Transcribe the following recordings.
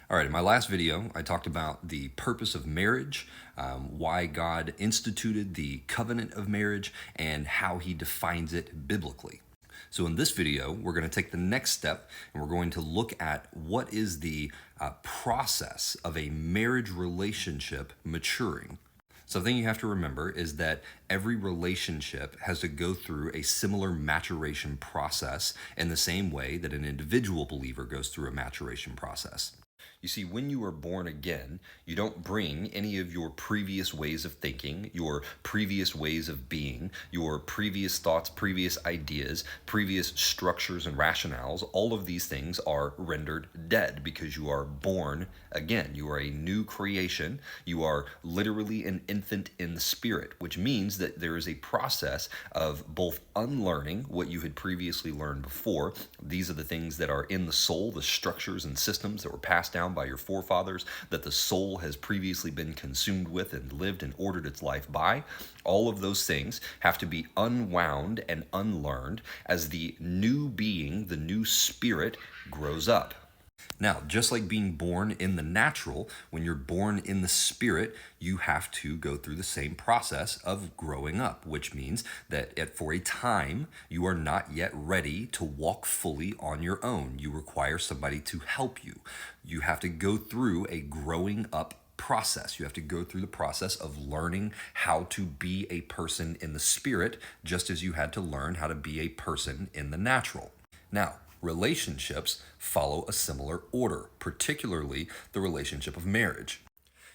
All right, in my last video, I talked about the purpose of marriage, why God instituted the covenant of marriage, and how he defines it biblically. So in this video, we're going to take the next step and we're going to look at what is the process of a marriage relationship maturing. Something you have to remember is that every relationship has to go through a similar maturation process in the same way that an individual believer goes through a maturation process. You see, when you are born again, you don't bring any of your previous ways of thinking, your previous ways of being, your previous thoughts, previous ideas, previous structures and rationales. All of these things are rendered dead because you are born again. You are a new creation. You are literally an infant in the spirit, which means that there is a process of both unlearning what you had previously learned before. These are the things that are in the soul, the structures and systems that were passed down by your forefathers, that the soul has previously been consumed with and lived and ordered its life by. All of those things have to be unwound and unlearned as the new being, the new spirit, grows up. Now, just like being born in the natural, when you're born in the spirit, you have to go through the same process of growing up, which means that for a time, you are not yet ready to walk fully on your own. You require somebody to help you. You have to go through a growing up process. You have to go through the process of learning how to be a person in the spirit, just as you had to learn how to be a person in the natural. Now, relationships follow a similar order, particularly the relationship of marriage.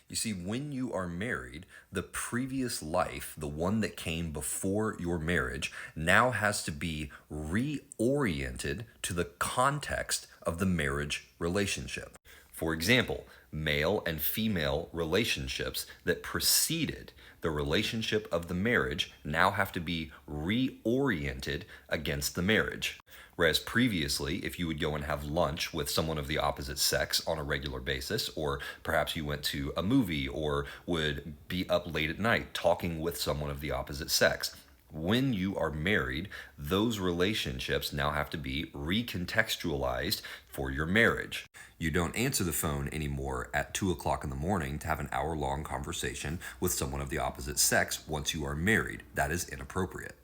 You see, when you are married, the previous life, the one that came before your marriage, now has to be reoriented to the context of the marriage relationship. For example, male and female relationships that preceded the relationship of the marriage now have to be reoriented against the marriage. Whereas previously, if you would go and have lunch with someone of the opposite sex on a regular basis, or perhaps you went to a movie or would be up late at night talking with someone of the opposite sex, when you are married, those relationships now have to be recontextualized for your marriage. You don't answer the phone anymore at 2 o'clock in the morning to have an hour-long conversation with someone of the opposite sex once you are married. That is inappropriate.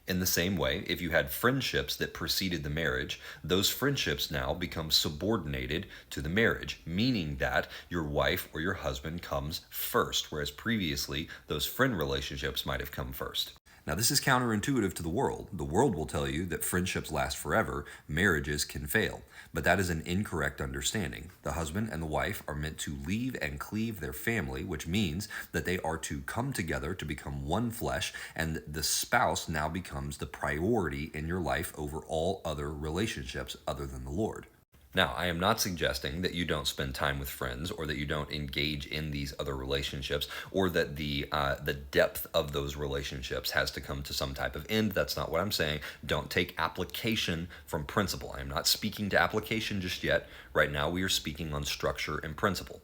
In the same way, if you had friendships that preceded the marriage, those friendships now become subordinated to the marriage, meaning that your wife or your husband comes first, whereas previously those friend relationships might have come first. Now, this is counterintuitive to the world. The world will tell you that friendships last forever, marriages can fail. But that is an incorrect understanding. The husband and the wife are meant to leave and cleave their family, which means that they are to come together to become one flesh, and the spouse now becomes the priority in your life over all other relationships other than the Lord. Now, I am not suggesting that you don't spend time with friends or that you don't engage in these other relationships or that the depth of those relationships has to come to some type of end. That's not what I'm saying. Don't take application from principle. I am not speaking to application just yet. Right now, we are speaking on structure and principle.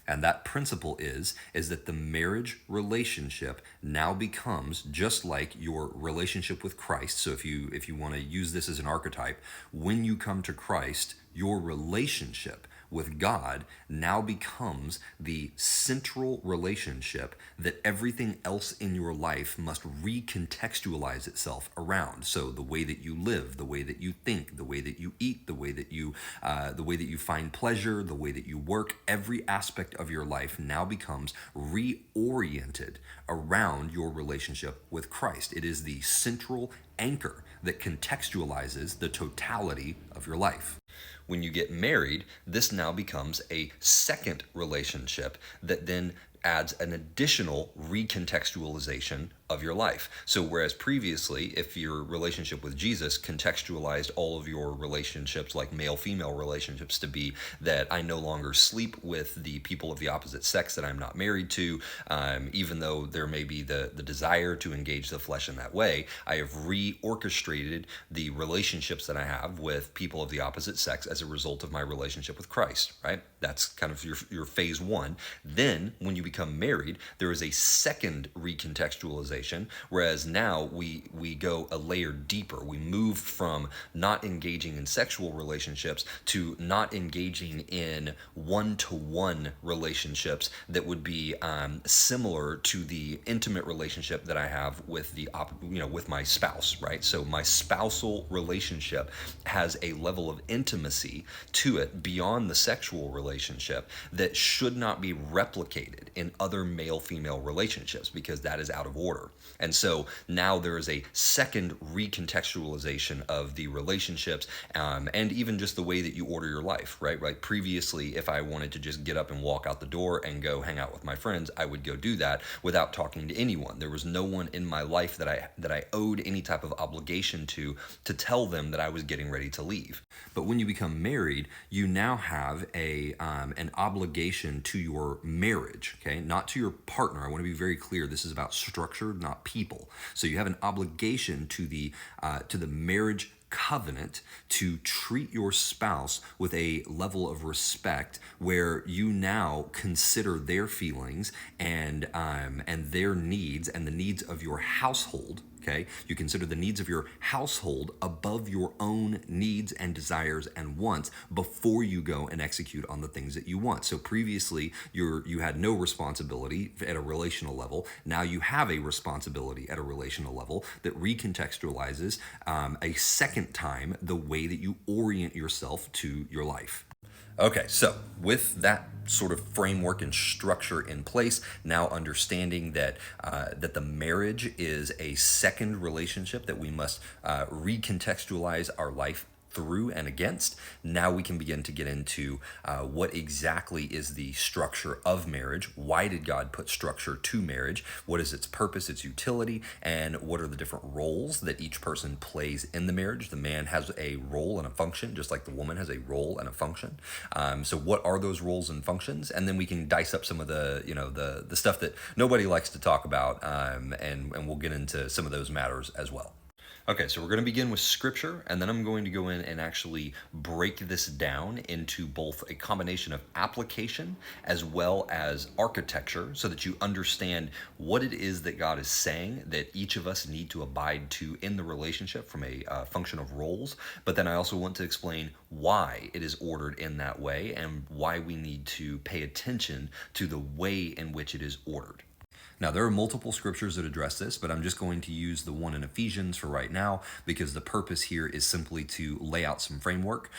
And that principle is that the marriage relationship now becomes just like your relationship with Christ. So if you want to use this as an archetype, when you come to Christ, your relationship with God now becomes the central relationship that everything else in your life must recontextualize itself around. So the way that you live, the way that you think, the way that you eat, the way that you find pleasure, the way that you work, every aspect of your life now becomes reoriented around your relationship with Christ. It is the central anchor that contextualizes the totality of your life. When you get married, this now becomes a second relationship that then adds an additional recontextualization of your life. So whereas previously, if your relationship with Jesus contextualized all of your relationships, like male-female relationships, to be that I no longer sleep with the people of the opposite sex that I'm not married to, even though there may be the desire to engage the flesh in that way, I have reorchestrated the relationships that I have with people of the opposite sex as a result of my relationship with Christ, right? That's kind of your phase one. Then when you become married, there is a second recontextualization, whereas now we go a layer deeper. We move from not engaging in sexual relationships to not engaging in one-to-one relationships that would be similar to the intimate relationship that I have with with my spouse, right? So my spousal relationship has a level of intimacy to it beyond the sexual relationship that should not be replicated in other male-female relationships, because that is out of order. And so now there is a second recontextualization of the relationships, and even just the way that you order your life, right? Like previously, if I wanted to just get up and walk out the door and go hang out with my friends, I would go do that without talking to anyone. There was no one in my life that I owed any type of obligation to tell them that I was getting ready to leave. But when you become married, you now have an obligation to your marriage, okay? Not to your partner. I want to be very clear. This is about structure, not people. So you have an obligation to the marriage covenant to treat your spouse with a level of respect where you now consider their feelings and their needs and the needs of your household. Okay, you consider the needs of your household above your own needs and desires and wants before you go and execute on the things that you want. So previously, you had no responsibility at a relational level. Now you have a responsibility at a relational level that recontextualizes a second time the way that you orient yourself to your life. Okay, so with that sort of framework and structure in place, now understanding that that the marriage is a second relationship that we must recontextualize our life through and against, now we can begin to get into what exactly is the structure of marriage. Why did God put structure to marriage? What is its purpose, its utility, and what are the different roles that each person plays in the marriage? The man has a role and a function, just like the woman has a role and a function. So what are those roles and functions? And then we can dice up some of the the stuff that nobody likes to talk about, and we'll get into some of those matters as well. Okay, so we're going to begin with scripture, and then I'm going to go in and actually break this down into both a combination of application as well as architecture, so that you understand what it is that God is saying that each of us need to abide to in the relationship from a function of roles. But then I also want to explain why it is ordered in that way and why we need to pay attention to the way in which it is ordered. Now, there are multiple scriptures that address this, but I'm just going to use the one in Ephesians for right now, because the purpose here is simply to lay out some framework.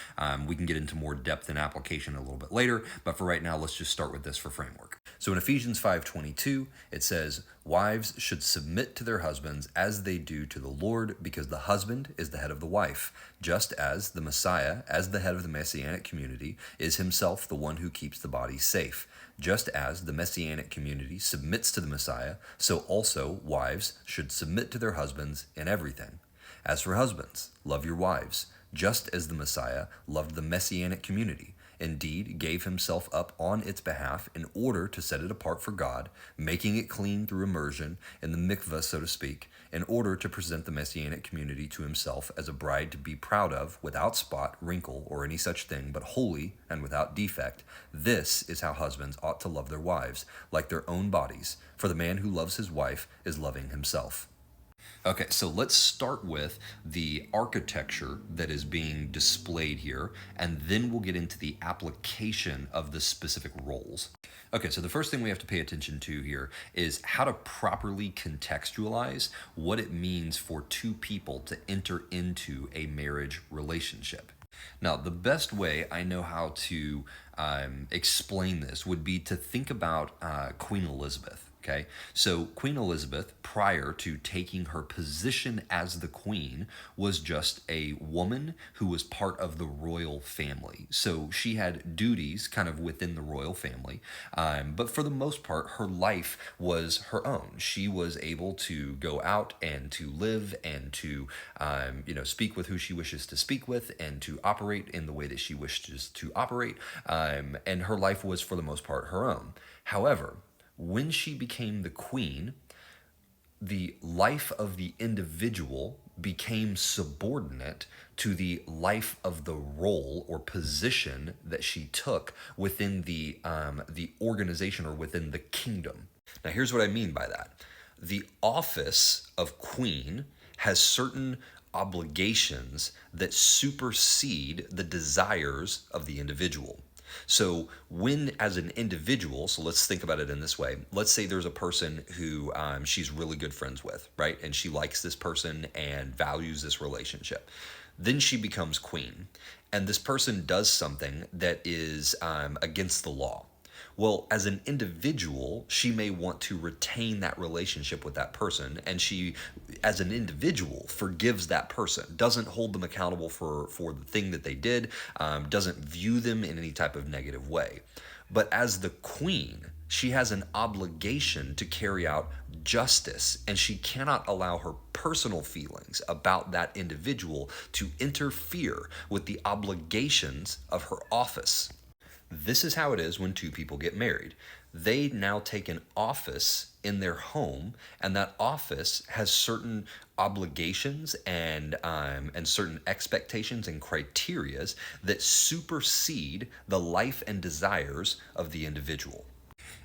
We can get into more depth and application a little bit later, but for right now, let's just start with this for framework. So in Ephesians 5:22, it says, "Wives should submit to their husbands as they do to the Lord, because the husband is the head of the wife, just as the Messiah, as the head of the Messianic community, is himself the one who keeps the body safe. Just as the Messianic community submits to the Messiah, so also wives should submit to their husbands in everything. As for husbands, love your wives, just as the Messiah loved the Messianic community, indeed gave himself up on its behalf in order to set it apart for God, making it clean through immersion in the mikvah, so to speak, in order to present the Messianic community to himself as a bride to be proud of, without spot, wrinkle, or any such thing, but holy and without defect. This is how husbands ought to love their wives, like their own bodies, for the man who loves his wife is loving himself." Okay, so let's start with the architecture that is being displayed here, and then we'll get into the application of the specific roles. Okay, so the first thing we have to pay attention to here is how to properly contextualize what it means for two people to enter into a marriage relationship. Now, the best way I know how to explain this would be to think about Queen Elizabeth. Okay, so Queen Elizabeth, prior to taking her position as the queen, was just a woman who was part of the royal family. So she had duties kind of within the royal family, but for the most part, her life was her own. She was able to go out and to live and to, speak with who she wishes to speak with and to operate in the way that she wishes to operate, and her life was for the most part her own. However, when she became the queen, the life of the individual became subordinate to the life of the role or position that she took within the organization or within the kingdom. Now, here's what I mean by that. The office of queen has certain obligations that supersede the desires of the individual. So when as an individual, so let's think about it in this way. Let's say there's a person who she's really good friends with, right? And she likes this person and values this relationship. Then she becomes queen. And this person does something that is against the law. Well, as an individual, she may want to retain that relationship with that person, and she, as an individual, forgives that person, doesn't hold them accountable for the thing that they did, doesn't view them in any type of negative way. But as the queen, she has an obligation to carry out justice, and she cannot allow her personal feelings about that individual to interfere with the obligations of her office. This is how it is when two people get married. They now take an office in their home, and that office has certain obligations and certain expectations and criterias that supersede the life and desires of the individual.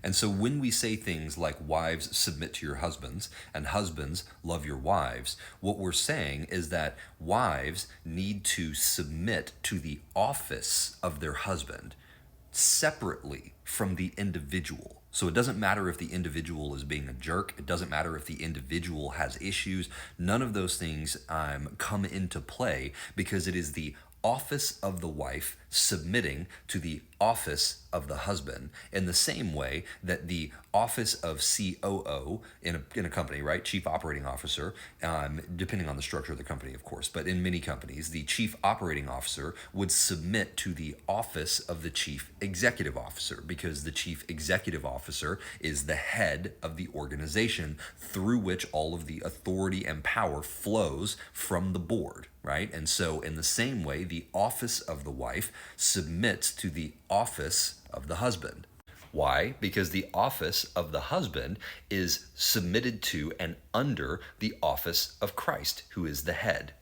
And so when we say things like wives submit to your husbands and husbands love your wives, what we're saying is that wives need to submit to the office of their husband separately from the individual. So it doesn't matter if the individual is being a jerk. It doesn't matter if the individual has issues. None of those things come into play, because it is the office of the wife submitting to the office of the husband, in the same way that the office of COO in a company, right, chief operating officer, depending on the structure of the company, of course, but in many companies, the chief operating officer would submit to the office of the chief executive officer, because the chief executive officer is the head of the organization through which all of the authority and power flows from the board, right? And so in the same way, the office of the wife submits to the office of the husband. Why? Because the office of the husband is submitted to and under the office of Christ, who is the head.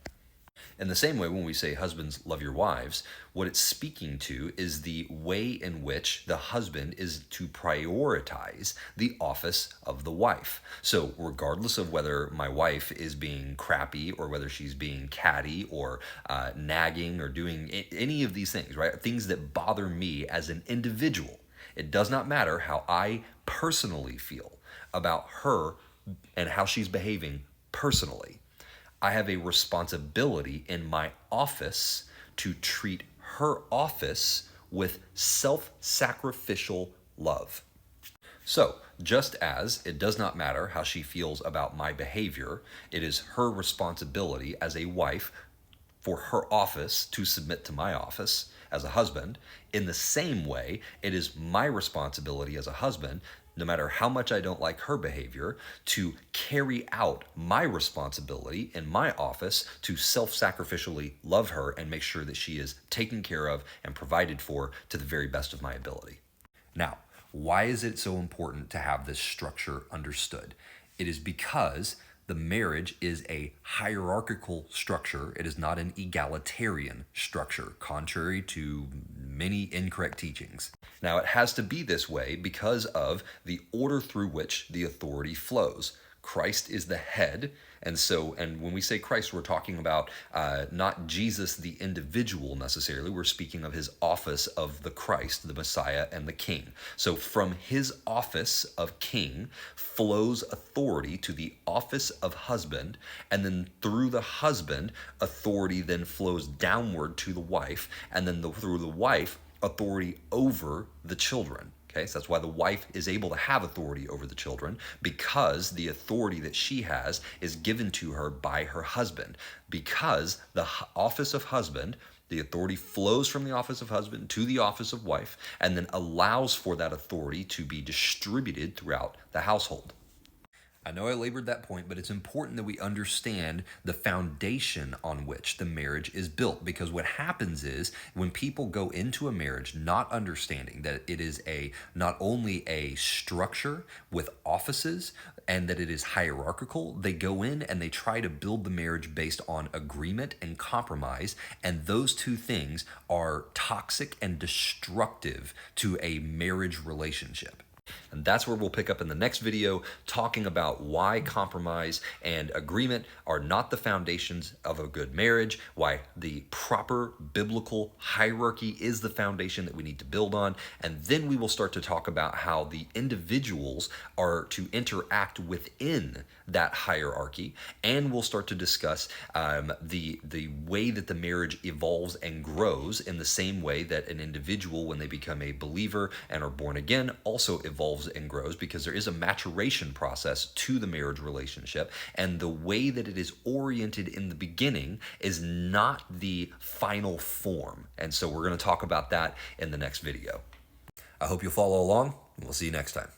In the same way, when we say husbands love your wives, what it's speaking to is the way in which the husband is to prioritize the office of the wife. So regardless of whether my wife is being crappy or whether she's being catty or nagging or doing any of these things, right? Things that bother me as an individual, it does not matter how I personally feel about her and how she's behaving personally. I have a responsibility in my office to treat her office with self-sacrificial love. So, just as it does not matter how she feels about my behavior, it is her responsibility as a wife for her office to submit to my office as a husband. In the same way, it is my responsibility as a husband, no matter how much I don't like her behavior, to carry out my responsibility in my office to self-sacrificially love her and make sure that she is taken care of and provided for to the very best of my ability. Now, why is it so important to have this structure understood? It is because the marriage is a hierarchical structure. It is not an egalitarian structure, contrary to many incorrect teachings. Now, it has to be this way because of the order through which the authority flows. Christ is the head, and when we say Christ, we're talking about not Jesus the individual necessarily. We're speaking of his office of the Christ, the Messiah, and the King. So from his office of King flows authority to the office of husband, and then through the husband, authority then flows downward to the wife, and then through the wife, authority over the children. Okay, so that's why the wife is able to have authority over the children, because the authority that she has is given to her by her husband. Because the office of husband, the authority flows from the office of husband to the office of wife, and then allows for that authority to be distributed throughout the household. I know I labored that point, but it's important that we understand the foundation on which the marriage is built, because what happens is when people go into a marriage not understanding that it is not only a structure with offices and that it is hierarchical, they go in and they try to build the marriage based on agreement and compromise, and those two things are toxic and destructive to a marriage relationship. And that's where we'll pick up in the next video, talking about why compromise and agreement are not the foundations of a good marriage, why the proper biblical hierarchy is the foundation that we need to build on. And then we will start to talk about how the individuals are to interact within that hierarchy. And we'll start to discuss the way that the marriage evolves and grows in the same way that an individual, when they become a believer and are born again, also evolves and grows, because there is a maturation process to the marriage relationship, and the way that it is oriented in the beginning is not the final form. And so we're going to talk about that in the next video. I hope you'll follow along, and we'll see you next time.